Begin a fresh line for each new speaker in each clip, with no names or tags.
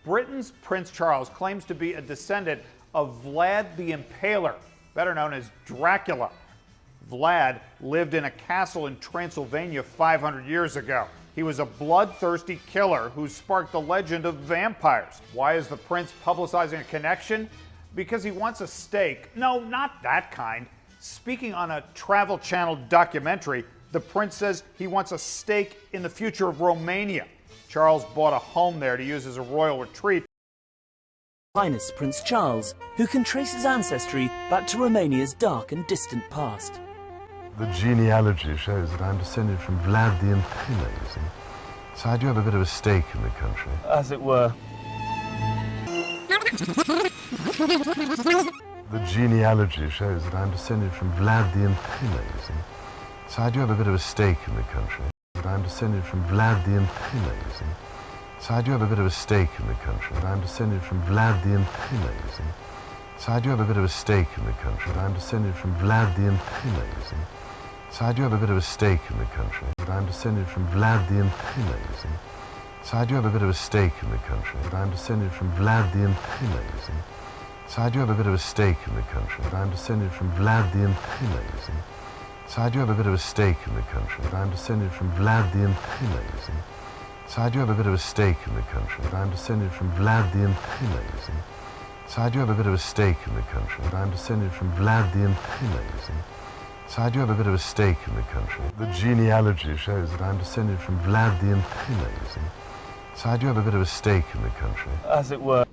Britain's Prince Charles claims to be a descendant of Vlad the Impaler, better known as Dracula. Vlad lived in a castle in Transylvania 500 years ago. He was a bloodthirsty killer who sparked the legend of vampires. Why is the prince publicizing a connection? Because he wants a steak. No, not that kind. Speaking on a Travel Channel documentary, the prince says he wants a stake in the future of Romania. Charles bought a home there to use as a royal retreat.
Highness Prince Charles, who can trace his ancestry back to Romania's dark and distant past.
The genealogy shows that I'm descended from Vlad the Impaler, you see. So I do have a bit of a stake in the country.
As it were.
The genealogy shows that I'm descended from Vlad the Impaler, you see. So I do have a bit of a stake in the country. That I'm descended from Vlad the Impaler, you see. So I do have a bit of a stake in the country. That I'm descended from Vlad the Impaler, you see. So I do have a bit of a stake in the country. That I'm descended from Vlad the Impaler, you see. So I do have a bit of a stake in the country. That I'm descended from Vlad the Impaler, you see. So I do have a bit of a stake in the country. That I'm descended from Vlad the Impaler, you see. So I do have a bit of a stake in the country. That I'm descended from Vlad the Impaler, you see. So I do have a bit of a stake in the country. That I'm descended from Vlad the Impaler, you see. So I do have a bit of a stake in the country. That I'm descended from Vlad the Impaler, you see. So I do have a bit of a stake in the country. That I'm descended from Vlad the Impaler, you see. So I do have a bit of a stake in the country. The genealogy shows that I'm descended from Vlad the Impaler, you see. So I do have a bit of a stake in the country.
As it were.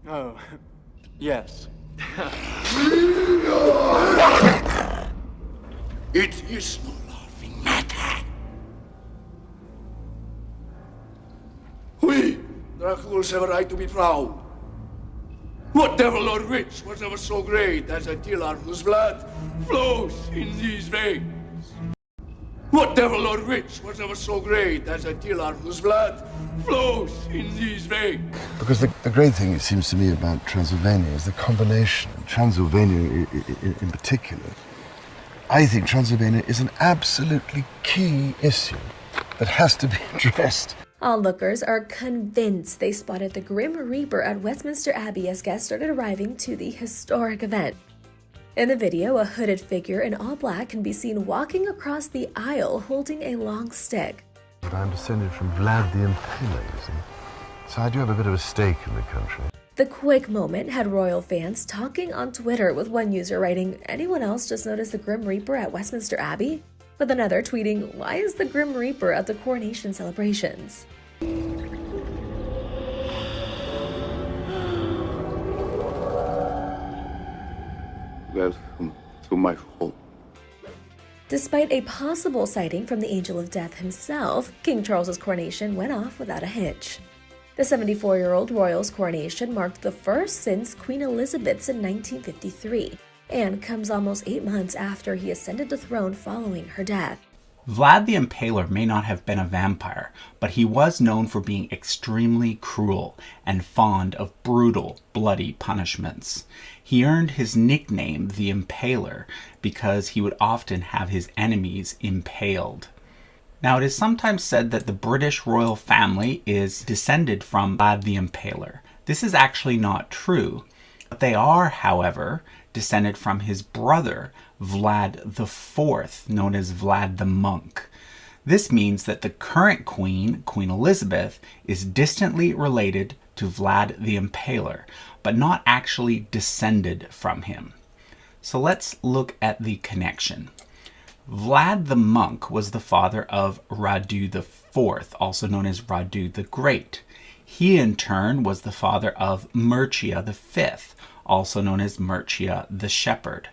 Oh, yes.
It is no laughing matter. We, Draculs, have a right to be proud. What devil or witch was ever so great as Attila, whose blood flows in these veins? What devil or witch was ever so great as Attila, whose blood flows in these veins?
Because the great thing, it seems to me, about Transylvania is the combination. Transylvania in particular. I think Transylvania is an absolutely key issue that has to be addressed.
Onlookers are convinced they spotted the Grim Reaper at Westminster Abbey as guests started arriving to the historic event. In the video, a hooded figure in all black can be seen walking across the aisle holding a long stick.
I'm descended from Vlad the Impaler, you see. So I do have a bit of a stake in the country.
The quick moment had royal fans talking on Twitter, with one user writing, "Anyone else just noticed the Grim Reaper at Westminster Abbey?" With another tweeting, "Why is the Grim Reaper at the coronation celebrations?"
Welcome to my home.
Despite a possible sighting from the Angel of Death himself, King Charles's coronation went off without a hitch. The 74-year-old royal's coronation marked the first since Queen Elizabeth's in 1953, and comes almost 8 months after he ascended the throne following her death.
Vlad the Impaler may not have been a vampire, but he was known for being extremely cruel and fond of brutal, bloody punishments. He earned his nickname, the Impaler, because he would often have his enemies impaled. Now, it is sometimes said that the British royal family is descended from Vlad the Impaler. This is actually not true, but they are, however, descended from his brother, Vlad IV, known as Vlad the Monk. This means that the current queen, Queen Elizabeth, is distantly related to Vlad the Impaler, but not actually descended from him. So let's look at the connection. Vlad the Monk was the father of Radu IV, also known as Radu the Great. He in turn was the father of Mircea V, also known as Mircea the Shepherd.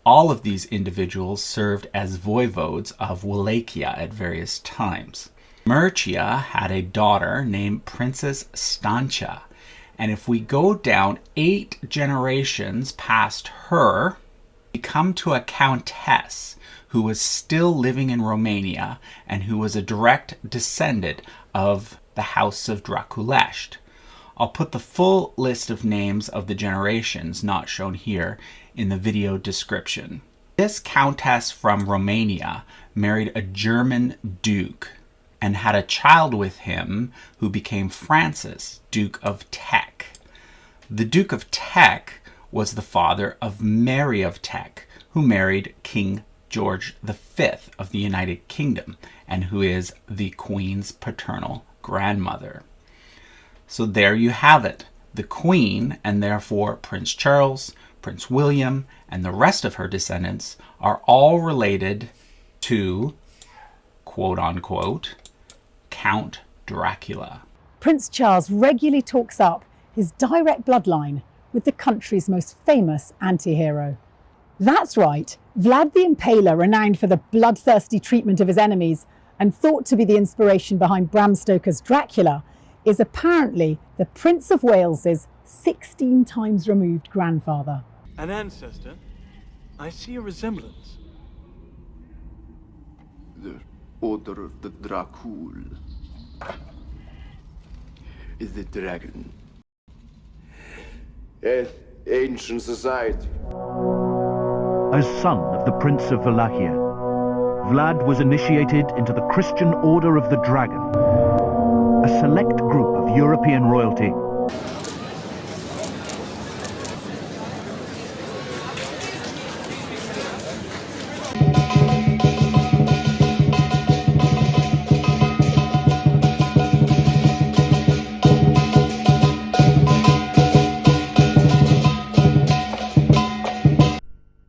All of these individuals served as voivodes of Wallachia at various times. Mircea had a daughter named Princess Stancha, and if we go down 8 generations past her, we come to a countess who was still living in Romania and who was a direct descendant of the House of Draculești. I'll put the full list of names of the generations, not shown here, in the video description. This countess from Romania married a German duke. and had a child with him who became Francis, Duke of Teck. The Duke of Teck was the father of Mary of Teck, who married King George V of the United Kingdom, and who is the Queen's paternal grandmother. So there you have it. The Queen, and therefore Prince Charles, Prince William, and the rest of her descendants are all related to, quote-unquote, Count Dracula.
Prince Charles regularly talks up his direct bloodline with the country's most famous anti-hero. That's right, Vlad the Impaler, renowned for the bloodthirsty treatment of his enemies and thought to be the inspiration behind Bram Stoker's Dracula, is apparently the Prince of Wales's 16 times removed grandfather.
An ancestor? I see a resemblance.
The Order of the Dracul is the dragon. An ancient society.
As son of the Prince of Wallachia, Vlad was initiated into the Christian Order of the Dragon, a select group of European royalty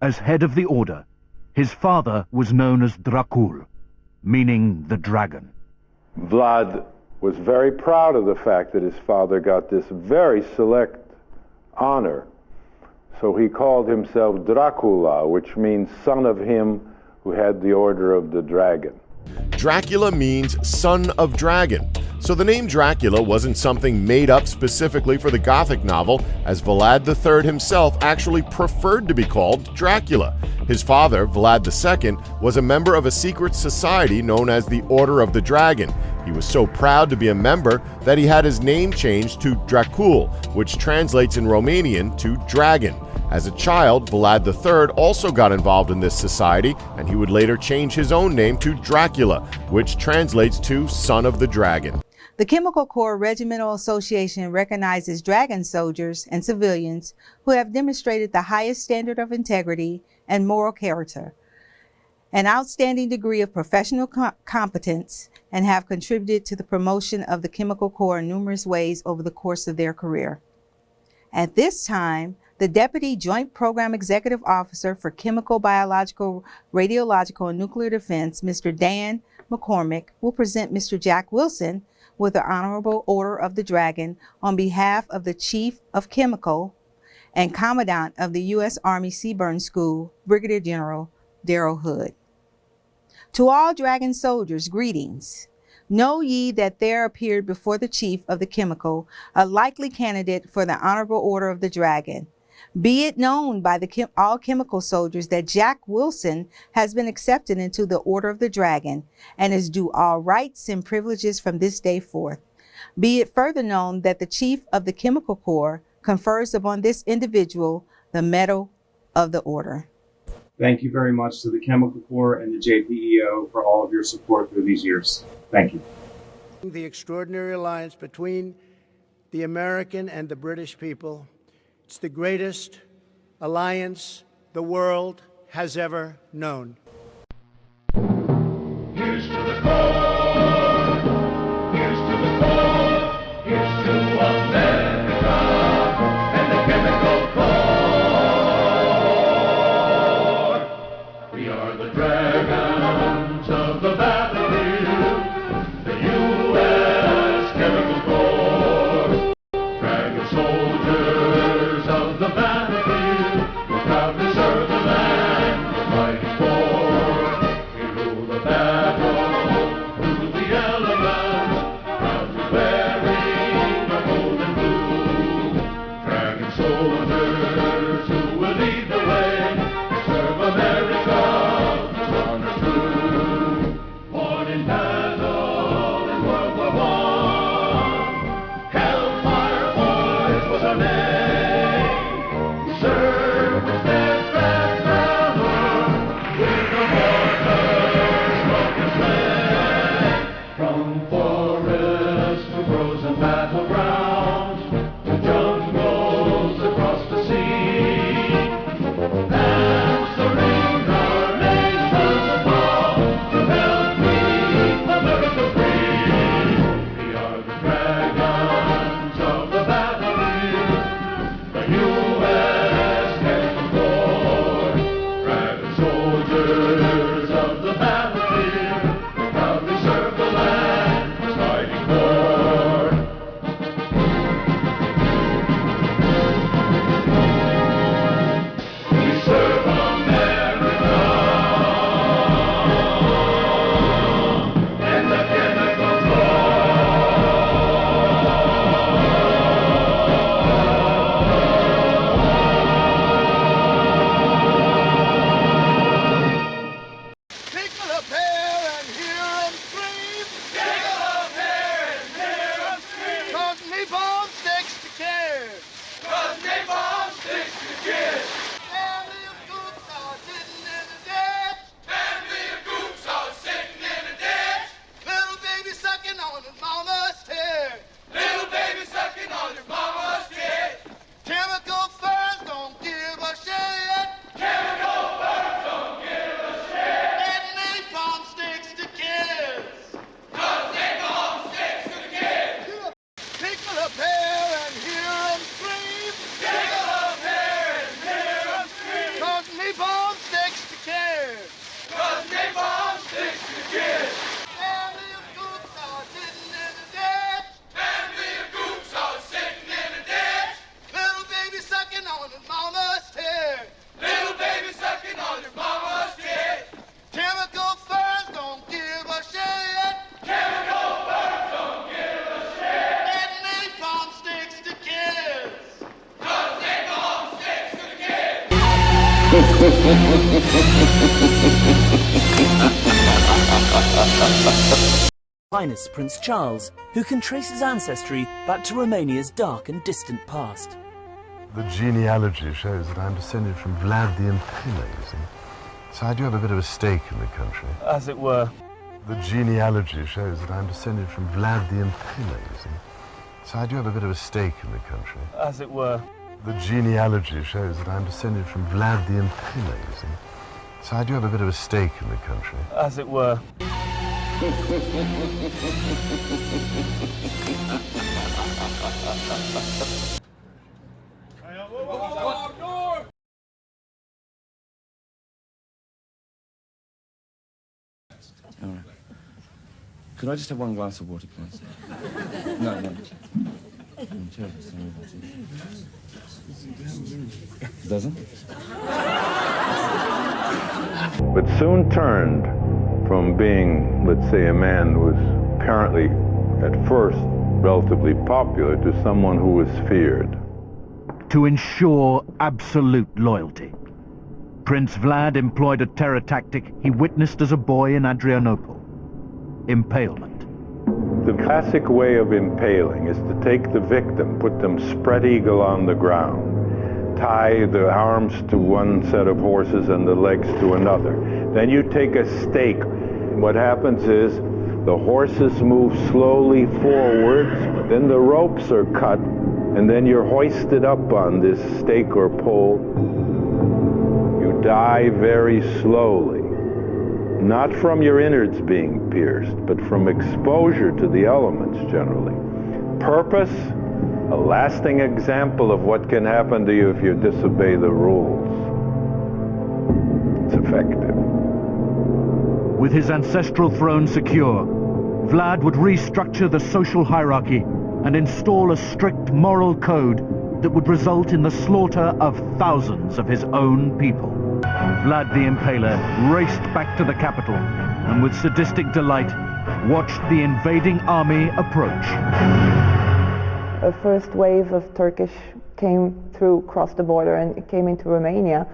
As head of the order, his father was known as Dracul, meaning the dragon.
Vlad was very proud of the fact that his father got this very select honor. So he called himself Dracula, which means son of him who had the Order of the Dragon.
Dracula means son of dragon. So the name Dracula wasn't something made up specifically for the Gothic novel, as Vlad III himself actually preferred to be called Dracula. His father, Vlad II, was a member of a secret society known as the Order of the Dragon. He was so proud to be a member that he had his name changed to Dracul, which translates in Romanian to dragon. As a child, Vlad III also got involved in this society, and he would later change his own name to Dracula, which translates to son of the dragon.
The Chemical Corps Regimental Association recognizes dragon soldiers and civilians who have demonstrated the highest standard of integrity and moral character, an outstanding degree of professional competence, and have contributed to the promotion of the Chemical Corps in numerous ways over the course of their career. At this time, the Deputy Joint Program Executive Officer for Chemical, Biological, Radiological, and Nuclear Defense, Mr. Dan McCormick, will present Mr. Jack Wilson with the Honorable Order of the Dragon on behalf of the Chief of Chemical and Commandant of the U.S. Army Seaburn School, Brigadier General Darrell Hood. To all dragon soldiers, greetings. Know ye that there appeared before the Chief of the Chemical a likely candidate for the Honorable Order of the Dragon. Be it known by all chemical soldiers that Jack Wilson has been accepted into the Order of the Dragon and is due all rights and privileges from this day forth. Be it further known that the Chief of the Chemical Corps confers upon this individual the Medal of the Order.
Thank you very much to the Chemical Corps and the JPEO for all of your support through these years. Thank you.
The extraordinary alliance between the American and the British people. It's the greatest alliance the world has ever known.
Here's to the core, here's to the core, here's to America and the Chemical Corps. We are the dragons of the battlefield, the U.S. Chemical Corps, dragon soldiers of the battlefield, we're proud to serve the land we're fighting for.
Highness Prince Charles, who can trace his ancestry back to Romania's dark and distant past.
The genealogy shows that I'm descended from Vlad the Impaler, so I do have a bit of a stake in the country.
As it were.
The genealogy shows that I'm descended from Vlad the Impaler, so I do have a bit of a stake in the country.
As it were.
The genealogy shows that I'm descended from Vlad the Impaler, so I do have a bit of a stake in the country.
As it were.
All right. Could I just have one glass of water, please? No. Doesn't?
But soon turned from being, let's say, a man who was apparently at first relatively popular to someone who was feared.
To ensure absolute loyalty, Prince Vlad employed a terror tactic he witnessed as a boy in Adrianople: impalement.
The classic way of impaling is to take the victim, put them spread eagle on the ground, tie the arms to one set of horses and the legs to another. Then you take a stake. What happens is the horses move slowly forwards, then the ropes are cut, and then you're hoisted up on this stake or pole. You die very slowly, not from your innards being pierced, but from exposure to the elements generally. Purpose, a lasting example of what can happen to you if you disobey the rules. It's effective.
With his ancestral throne secure, Vlad would restructure the social hierarchy and install a strict moral code that would result in the slaughter of thousands of his own people. Vlad the Impaler raced back to the capital and with sadistic delight watched the invading army approach.
A first wave of Turkish crossed the border and came into Romania.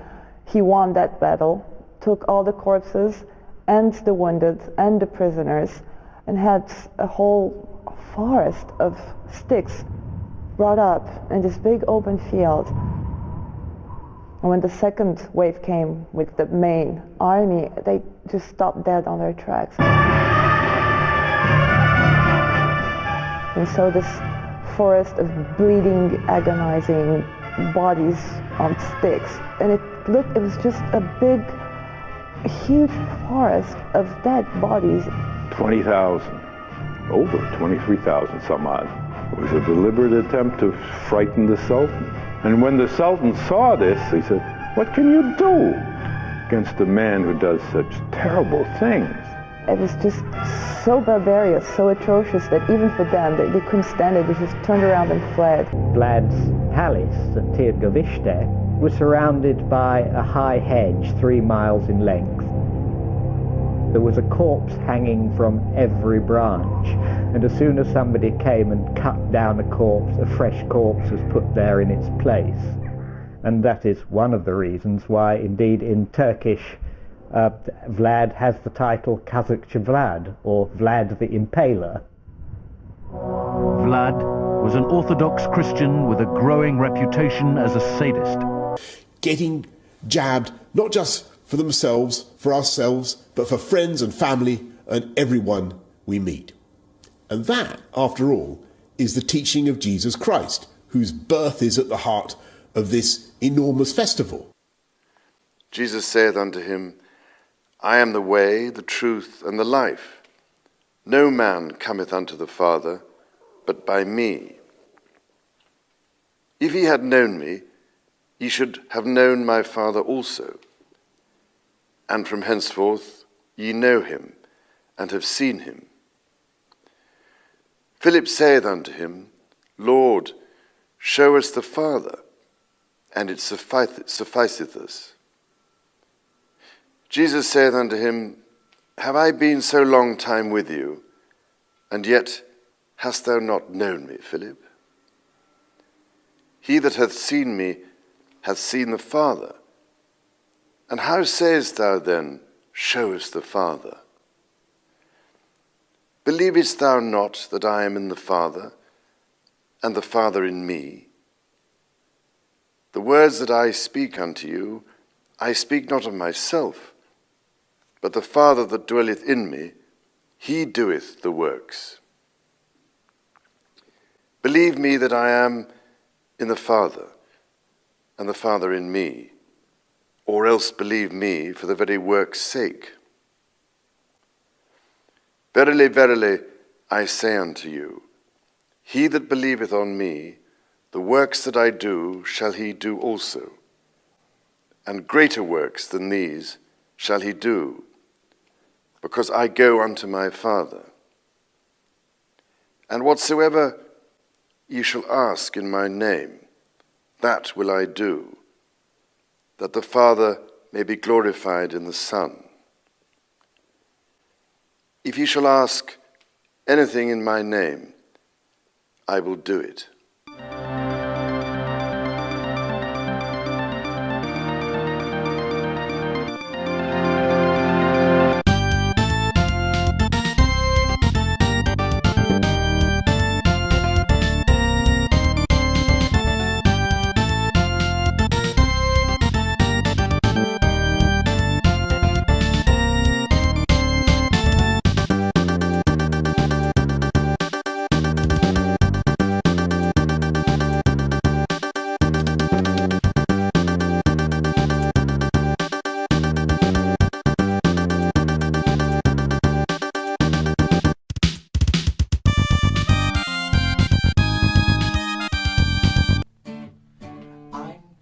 He won that battle, took all the corpses and the wounded and the prisoners, and had a whole forest of sticks brought up in this big open field. And when the second wave came with the main army, they just stopped dead on their tracks. And so this forest of bleeding, agonizing bodies on sticks, and it was just a big, huge forest of dead bodies.
20,000, over 23,000 some odd. It was a deliberate attempt to frighten the Sultan. And when the Sultan saw this, he said, "What can you do against a man who does such terrible things?"
It was just so barbarous, so atrocious that even for them, they couldn't stand it. They just turned around and fled.
Vlad's palace at Târgoviște was surrounded by a high hedge 3 miles in length. There was a corpse hanging from every branch, and as soon as somebody came and cut down a corpse, a fresh corpse was put there in its place. And that is one of the reasons why, indeed, in Turkish, Vlad has the title Kazakçı Vlad, or Vlad the Impaler.
Vlad was an Orthodox Christian with a growing reputation as a sadist.
Getting jabbed, not just for themselves, for ourselves, but for friends and family and everyone we meet. And that, after all, is the teaching of Jesus Christ, whose birth is at the heart of this enormous festival.
Jesus saith unto him, I am the way, the truth, and the life. No man cometh unto the Father, but by me. If ye had known me, ye should have known my Father also. And from henceforth ye know him, and have seen him. Philip saith unto him, Lord, show us the Father, and it sufficeth us. Jesus saith unto him, Have I been so long time with you, and yet hast thou not known me, Philip? He that hath seen me hath seen the Father. And how sayest thou then, show us the Father? Believest thou not that I am in the Father, and the Father in me? The words that I speak unto you, I speak not of myself, but the Father that dwelleth in me, he doeth the works. Believe me that I am in the Father, and the Father in me, or else believe me for the very work's sake. Verily, verily, I say unto you, he that believeth on me, the works that I do shall he do also, and greater works than these shall he do, because I go unto my Father. And whatsoever ye shall ask in my name, that will I do, that the Father may be glorified in the Son. If ye shall ask anything in my name, I will do it.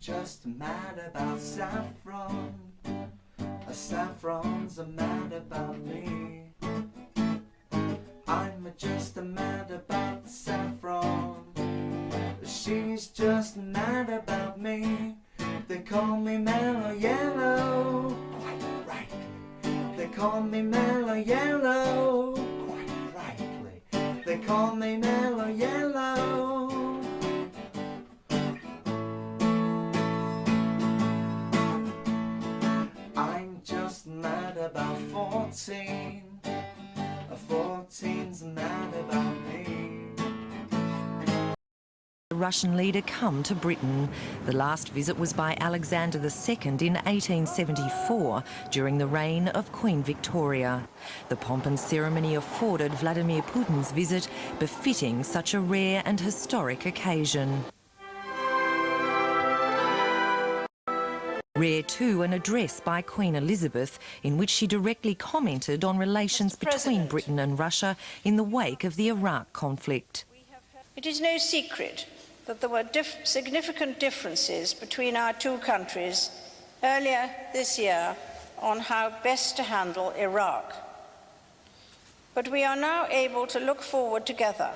Just mad about saffron. Saffron's mad about me. I'm just mad about saffron. She's just mad about me. They call me mellow yellow. Quite rightly. They call me mellow yellow. Quite rightly. They call me mellow yellow. I'm just mad about 14. 14's mad about me.
The Russian leader come to Britain. The last visit was by Alexander II in 1874 during the reign of Queen Victoria. The pomp and ceremony afforded Vladimir Putin's visit befitting such a rare and historic occasion. Rare too an address by Queen Elizabeth in which she directly commented on relations between Britain and Russia in the wake of the Iraq conflict.
It is no secret that there were significant differences between our two countries earlier this year on how best to handle Iraq. But we are now able to look forward together,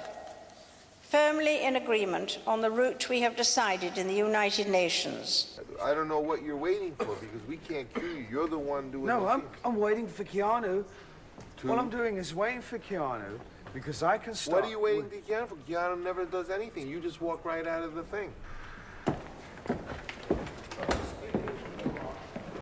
firmly in agreement on the route we have decided in the United Nations.
I don't know what you're waiting for, because we can't cure you. You're the one doing
No,
the
I'm waiting for Keanu. All I'm doing is waiting for Keanu, because I can start...
What are you waiting for Keanu for? Keanu never does anything. You just walk right out of the thing.